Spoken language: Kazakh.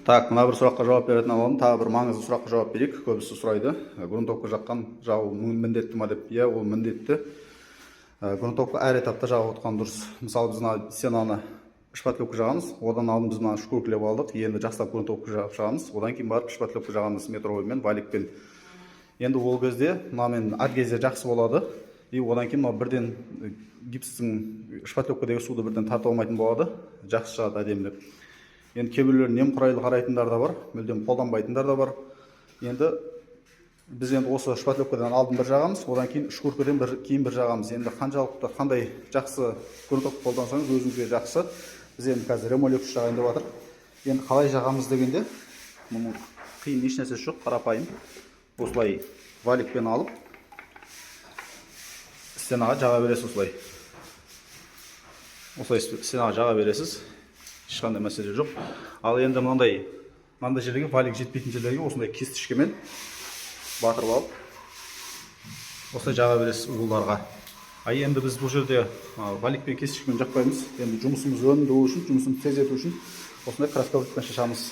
Так, мына бір сұраққа жауап беретін аламын. Тағы бір маңызды сұраққа жауап берейік. Көбісі сұрайды. Грунтовка жаққан жағу міндетті ма деп. Иә, ол міндетті. Грунтовка әр этапта жағып отқан дұрыс. Мысалы, біз стенаны шпатлевка жағамыз, одан алдын біз мына шкуркілеп алдық. Енді жақсылап грунтовка жағамыз, одан кейін барып шпатлевка жағамыз метровоймен, валикпен. Енді ол кезде мынамен адгезия жақсы болады. И одан кейін бірден гипстің шпатлевкадегі суды бірден тартып алмайтын болады. Жақсы шығады әдемілеп. Енді кейбіреулер немқұрайлы қарайтындар да бар, мүлдем қолданбайтындар да бар. Енді біз осы шпатлевкадан алдын бір жағамыз, одан кейін шкуркадан кейін бір жағамыз. Енді қаншалықты қандай жақсы грунтовка қолдансаңыз өзіңізге жақсы. Біз енді қазір ремолюкс жағайын деп жатыр. Енді қалай жағамыз дегенде, мұның қиын еш нәрсесі жоқ, қарапайым. Осылай валикпен алып стенаға жаға бересіз осылай. Осылай стенаға жаға бересіз. Ешқандай мәселе жоқ. Ал енді мынандай жерлерге, валик жетпейтін жерлерге осындай кестішкемен батырып алып, осылай жаға бересіз уылдарға. Енді біз бұл жерде валикпен кестішкемен жақпаймыз. Енді жұмысымыз өнімді болу үшін, жұмысымызды тездету үшін осындай краска брикпен шашамыз.